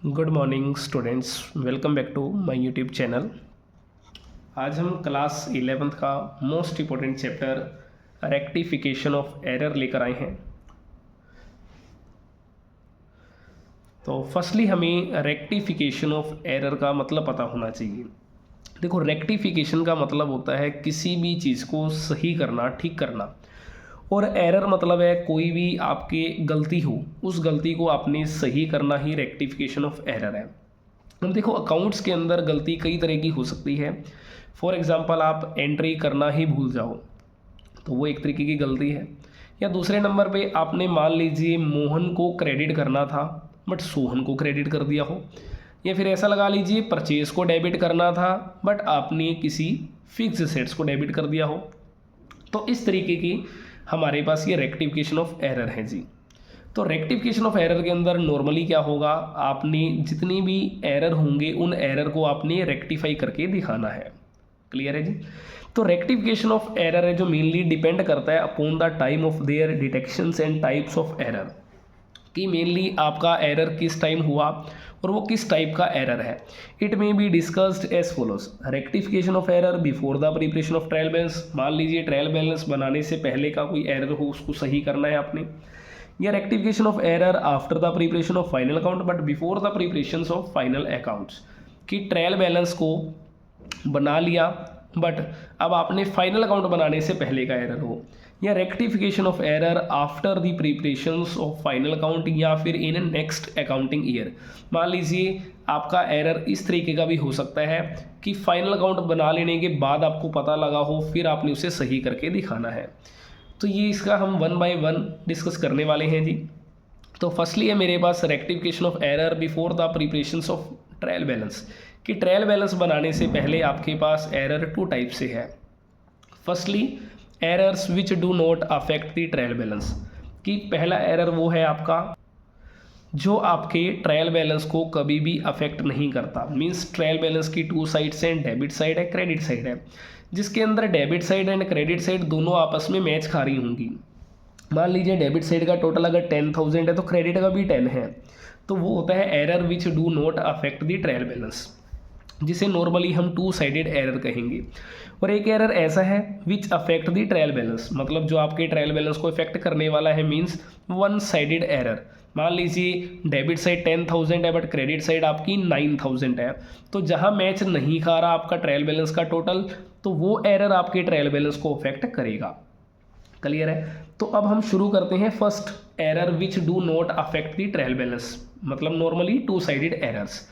Good morning students, welcome back to my YouTube channel. आज हम class 11th का most important chapter rectification of error लेकर आए हैं। तो फर्स्टली हमें रेक्टिफिकेशन ऑफ एरर का मतलब पता होना चाहिए। देखो, रेक्टिफिकेशन का मतलब होता है किसी भी चीज़ को सही करना, ठीक करना। और एरर मतलब है कोई भी आपके गलती हो, उस गलती को आपने सही करना ही रेक्टिफिकेशन ऑफ एरर है। अब देखो, अकाउंट्स के अंदर गलती कई तरह की हो सकती है। फॉर एग्जांपल, आप एंट्री करना ही भूल जाओ तो वो एक तरीके की गलती है। या दूसरे नंबर पे आपने मान लीजिए मोहन को क्रेडिट करना था बट सोहन को क्रेडिट कर दिया हो। या फिर ऐसा लगा लीजिए परचेज को डेबिट करना था बट आपने किसी फिक्स सेट्स को डेबिट कर दिया हो। तो इस तरीके की हमारे पास ये रेक्टिफिकेशन ऑफ एरर है जी। तो रेक्टिफिकेशन ऑफ एरर के अंदर नॉर्मली क्या होगा, आपने जितनी भी एरर होंगे उन एरर को आपने रेक्टिफाई करके दिखाना है। क्लियर है जी। तो रेक्टिफिकेशन ऑफ एरर है जो मेनली डिपेंड करता है upon the time of their detections and types of error, कि मेनली आपका एरर किस टाइम हुआ और वो किस टाइप का एरर है। It may be discussed as follows. Rectification of error before the preparation of trial balance. मान लीजिए ट्रायल बैलेंस बनाने से पहले का कोई एरर हो, उसको सही करना है आपने। या rectification of error after the preparation of final account but before the preparation of final accounts, कि ट्रायल बैलेंस को बना लिया बट अब आपने फाइनल अकाउंट बनाने से पहले का एरर हो। या rectification of error after the preparations of final account या फिर इन नेक्स्ट अकाउंटिंग ईयर। मान लीजिए आपका एरर इस तरीके का भी हो सकता है कि फाइनल अकाउंट बना लेने के बाद आपको पता लगा हो, फिर आपने उसे सही करके दिखाना है। तो ये इसका हम वन बाय वन डिस्कस करने वाले हैं जी। तो फर्स्टली है मेरे पास rectification of error before the preparations of trial balance, कि ट्रायल बैलेंस बनाने से पहले आपके पास एरर टू टाइप से है। Firstly errors which do not affect the trial balance, कि पहला एरर वो है आपका जो आपके ट्रायल बैलेंस को कभी भी अफेक्ट नहीं करता। मींस ट्रायल बैलेंस की टू साइड्स हैं, डेबिट साइड है, क्रेडिट साइड है, जिसके अंदर debit side and credit side दोनों आपस में मैच खा रही होंगी। मान लीजिए डेबिट साइड का टोटल अगर 10,000 है तो क्रेडिट का भी 10 है, तो वो होता है error which do not affect the trial balance, जिसे नॉर्मली हम टू साइडेड एरर कहेंगे। और एक एरर ऐसा है which affect the trial balance, मतलब जो आपके ट्रायल बैलेंस को इफेक्ट करने वाला है, मींस वन साइडेड एरर। मान लीजिए डेबिट साइड 10,000 है बट क्रेडिट साइड आपकी 9,000 है, तो जहां मैच नहीं खा रहा आपका ट्रायल बैलेंस का टोटल, तो वो एरर आपके ट्रायल बैलेंस को अफेक्ट करेगा। क्लियर है। तो अब हम शुरू करते हैं first error which do not affect the trial balance, मतलब नॉर्मली टू साइडेड एरर्स।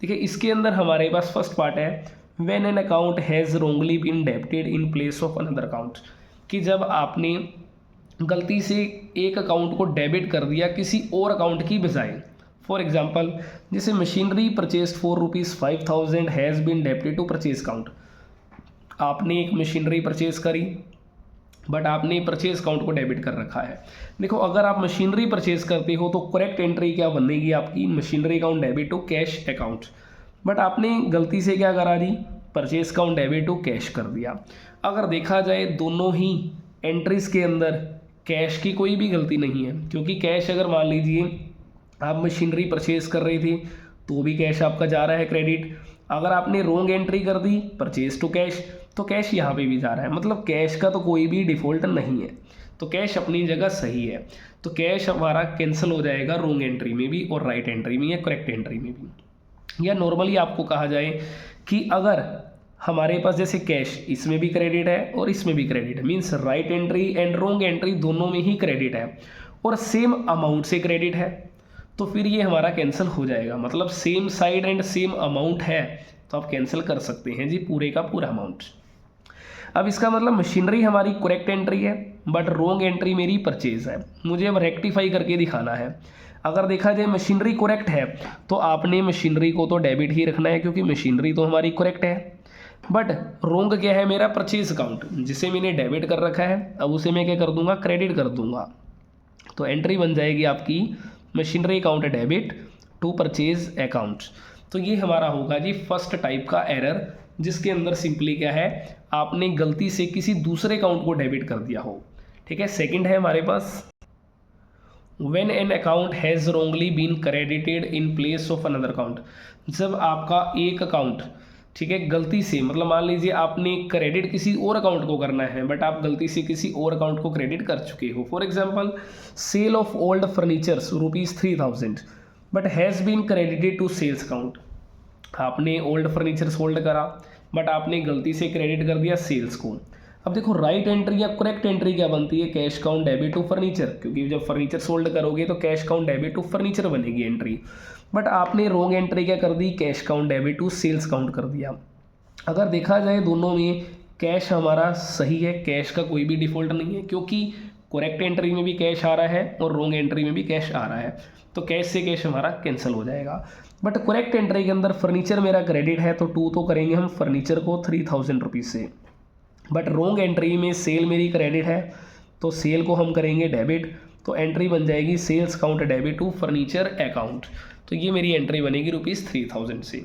ठीक है, इसके अंदर हमारे पास फर्स्ट पार्ट है when an account has wrongly been debited in place of another account, कि जब आपने गलती से एक अकाउंट को डेबिट कर दिया किसी और अकाउंट की बजाय। फॉर एग्जांपल, जैसे machinery purchase for ₹5,000 has been debited to purchase account. आपने एक मशीनरी परचेज करी बट आपने परचेज अकाउंट को डेबिट कर रखा है। देखो, अगर आप मशीनरी परचेज करते हो तो करेक्ट एंट्री क्या बनेगी आपकी, machinery account debit to cash account. But आपने गलती से क्या करा जी, purchase account debit to cash कर दिया। अगर देखा जाए दोनों ही एंट्रीज के अंदर कैश की कोई भी गलती नहीं है, क्योंकि कैश अगर मान लीजिए आप मशीनरी परचेज कर रही थी तो भी कैश आपका जा रहा है क्रेडिट। अगर आपने रोंग एंट्री कर दी परचेज टू कैश, तो कैश यहाँ पे भी जा रहा है, मतलब कैश का तो कोई भी डिफ़ॉल्ट नहीं है, तो कैश अपनी जगह सही है। तो कैश हमारा कैंसिल हो जाएगा रोंग एंट्री में भी और राइट एंट्री में या करेक्ट एंट्री में भी। या नॉर्मली आपको कहा जाए कि अगर हमारे पास जैसे कैश इसमें भी क्रेडिट है और इसमें भी क्रेडिट है, means right entry and wrong entry दोनों में ही क्रेडिट है और सेम अमाउंट से क्रेडिट है, तो फिर ये हमारा कैंसिल हो जाएगा। मतलब same side and same amount है तो आप कैंसिल कर सकते हैं जी पूरे का पूरा अमाउंट। अब इसका मतलब मशीनरी हमारी करेक्ट एंट्री है बट रोंग एंट्री मेरी परचेज है, मुझे अब रेक्टिफाई करके दिखाना है। अगर देखा जाए मशीनरी करेक्ट है तो आपने मशीनरी को तो डेबिट ही रखना है क्योंकि मशीनरी तो हमारी करेक्ट है। बट रोंग क्या है, मेरा परचेज अकाउंट जिसे मैंने डेबिट कर रखा है, अब उसे मैं क्या कर दूंगा, क्रेडिट कर दूंगा। तो एंट्री बन जाएगी आपकी machinery account debit to purchase account. तो ये हमारा होगा जी फर्स्ट टाइप का एरर, जिसके अंदर सिंपली क्या है, आपने गलती से किसी दूसरे अकाउंट को डेबिट कर दिया हो। ठीक है। सेकंड है हमारे पास when an account has wrongly been credited in place of another account, जब आपका एक अकाउंट, ठीक है, गलती से, मतलब मान लीजिए आपने क्रेडिट किसी और अकाउंट को करना है बट आप गलती से किसी और अकाउंट को क्रेडिट कर चुके हो। For example, sale of old furnitures ₹3000 but has been credited to sales account. आपने ओल्ड फर्नीचर्स होल्ड करा बट आपने गलती से क्रेडिट कर दिया सेल्स को। अब देखो राइट एंट्री या करेक्ट एंट्री क्या बनती है, cash account debit to furniture, क्योंकि जब फर्नीचर सोल्ड करोगे तो cash account debit to furniture बनेगी एंट्री। बट आपने रॉन्ग एंट्री क्या कर दी, cash account debit to sales account कर दिया। अगर देखा जाए दोनों में कैश हमारा सही है, कैश का कोई भी डिफॉल्ट नहीं है, क्योंकि करेक्ट एंट्री में भी कैश आ रहा है और रॉन्ग एंट्री में भी कैश आ रहा है, तो कैश से कैश हमारा कैंसिल हो जाएगा। बट करेक्ट एंट्री के अंदर फर्नीचर मेरा क्रेडिट है तो 2 तो करेंगे हम फर्नीचर को ₹3000 से, बट रॉन्ग एंट्री में सेल मेरी क्रेडिट है तो सेल को हम करेंगे डेबिट, तो एंट्री बन जाएगी sales count debit to furniture account. तो ये मेरी एंट्री बनेगी ₹3000 से।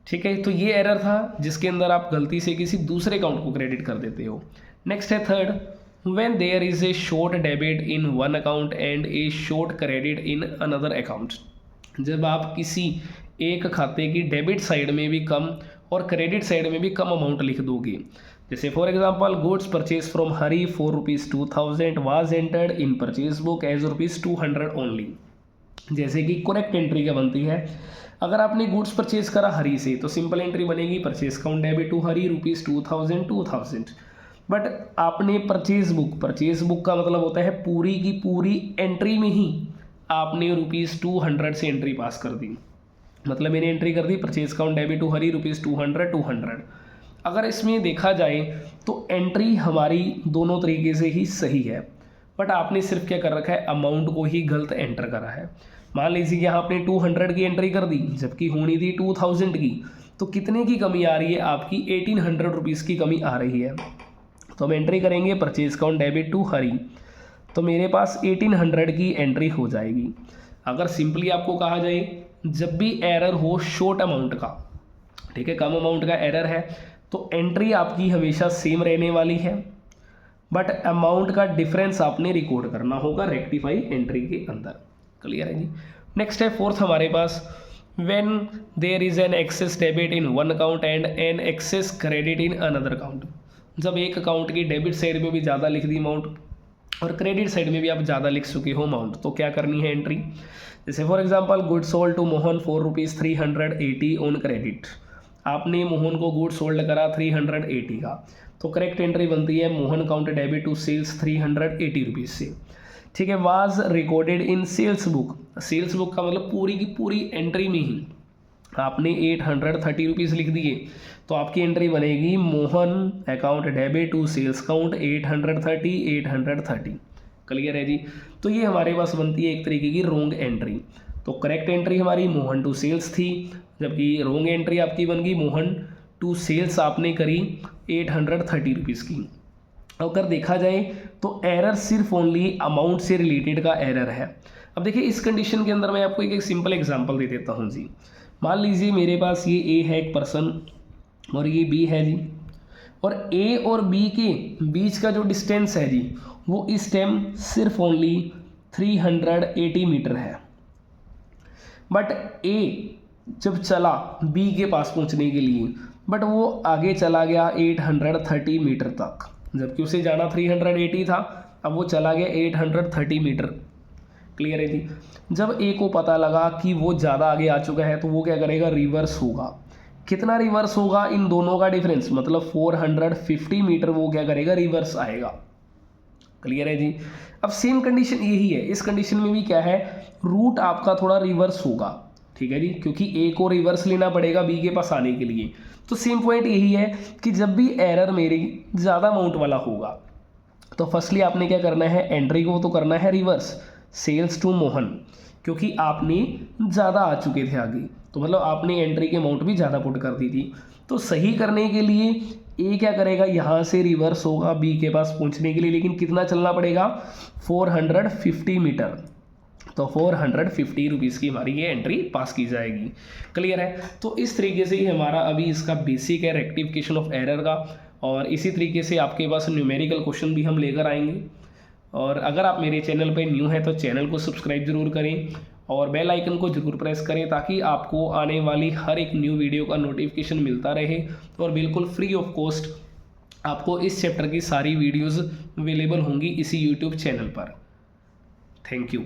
ठीक है, तो ये एरर था जिसके अंदर आप गलती से किसी दूसरे अकाउंट को क्रेडिट कर देते हो। नेक्स्ट है third, when there is a short debit in one account and a short credit in another account, जब आप किसी एक खाते की डेबिट साइड में भी कम और क्रेडिट साइड में भी कम अमाउंट लिख दोगे। जैसे for example, goods purchase from Hari for ₹2000 was entered in purchase book as ₹200 only. जैसे कि करेक्ट एंट्री क्या बनती है, अगर आपने गुड्स परचेज करा हरी से तो सिंपल एंट्री बनेगी purchase count debit to Hari ₹2000। But आपने परचेज बुक का मतलब होता है पूरी की पूरी एंट्री में ही आपने ₹200 से एंट्री पास कर दी, मतलब मैंने एंट्री कर दी परचेज काउंट डेबिट टू हरी ₹200। अगर इसमें देखा जाए तो एंट्री हमारी दोनों तरीके से ही सही है, बट आपने सिर्फ क्या कर रखा है, अमाउंट को ही गलत एंटर करा है। मान लीजिए कि यहाँ आपने 200 की एंट्री कर दी जबकि होनी थी 2000 की, तो कितने की कमी आ रही है आपकी, ₹1800 की कमी आ रही है। तो हम एंट्री करेंगे परचेज काउंट डेबिट टू हरी, तो मेरे पास 1800 की एंट्री हो जाएगी। अगर सिंपली आपको कहा जाए, जब भी एरर हो शॉर्ट अमाउंट का, ठीक है, कम अमाउंट का एरर है तो एंट्री आपकी हमेशा सेम रहने वाली है, बट अमाउंट का डिफरेंस आपने रिकॉर्ड करना होगा रेक्टिफाई एंट्री के अंदर। क्लियर है जी। नेक्स्ट है फोर्थ हमारे पास, when there is an excess debit in one account and an excess credit in another account, जब एक अकाउंट की डेबिट साइड में भी ज़्यादा लिख दी अमाउंट और क्रेडिट साइड में भी आप ज़्यादा लिख चुके हो अमाउंट, तो क्या करनी है एंट्री। जैसे for example, good sold to Mohan for ₹380 on credit, आपने मोहन को गुड सोल्ड करा 380 का, तो करेक्ट एंट्री बनती है Mohan count debit to sales ₹380 से। ठीक है, was recorded in sales book, sales book का मतलब पूरी की पूरी एंट्री में ही आपने ₹830 लिख दिए, तो आपकी एंट्री बनेगी Mohan account debit to sales count 830। Clear है जी। तो ये हमारे पास बनती है एक तरीके की रोंग एंट्री। तो करेक्ट एंट्री हमारी मोहन टू सेल्स थी, जबकि रोंग एंट्री आपकी बन गई मोहन टू सेल्स आपने करी ₹830 की। अगर देखा जाए तो एरर सिर्फ ओनली अमाउंट से रिलेटेड का एरर है। अब देखिए इस कंडीशन के अंदर मैं आपको एक सिंपल एग्जांपल दे देता हूँ जी। मान लीजिए मेरे पास ये ए है एक पर्सन और ये बी है जी, और ए और बी के बीच का जो डिस्टेंस है जी वो इस टाइम सिर्फ ओनली 380 मीटर है। बट ए जब चला बी के पास पहुंचने के लिए, बट वो आगे चला गया 830 मीटर तक, जबकि उसे जाना 380 था, अब वो चला गया 830 मीटर। क्लियर है जी। जब ए को पता लगा कि वो ज़्यादा आगे आ चुका है तो वो क्या करेगा, रिवर्स होगा। कितना रिवर्स होगा, इन दोनों का डिफरेंस मतलब 450 मीटर वो क्या करेगा, रिवर्स आएगा। क्लियर है जी। अब सेम कंडीशन यही है, इस कंडीशन में भी क्या है, रूट आपका थोड़ा रिवर्स होगा। ठीक है जी, क्योंकि ए को रिवर्स लेना पड़ेगा बी के पास आने के लिए। तो सेम पॉइंट यही है कि जब भी एरर मेरी ज़्यादा अमाउंट वाला होगा तो फर्स्टली आपने क्या करना है, एंट्री को तो करना है रिवर्स, सेल्स टू मोहन, क्योंकि आपने ज़्यादा आ चुके थे आगे, तो मतलब आपने एंट्री के अमाउंट भी ज़्यादा पुट कर दी थी। तो सही करने के लिए ए क्या करेगा, यहाँ से रिवर्स होगा बी के पास पहुँचने के लिए, लेकिन कितना चलना पड़ेगा, 450 मीटर। तो 450 रुपीज़ की हमारी ये एंट्री पास की जाएगी। क्लियर है। तो इस तरीके से ही हमारा अभी इसका बेसिक है रेक्टिफिकेशन ऑफ एरर का, और इसी तरीके से आपके पास न्यूमेरिकल क्वेश्चन भी हम लेकर आएंगे। और अगर आप मेरे चैनल पर न्यू हैं तो चैनल को सब्सक्राइब ज़रूर करें और बेल आइकन को ज़रूर प्रेस करें ताकि आपको आने वाली हर एक न्यू वीडियो का नोटिफिकेशन मिलता रहे और बिल्कुल फ्री ऑफ कॉस्ट आपको इस चैप्टर की सारी वीडियोस अवेलेबल होंगी इसी यूट्यूब चैनल पर। Thank you.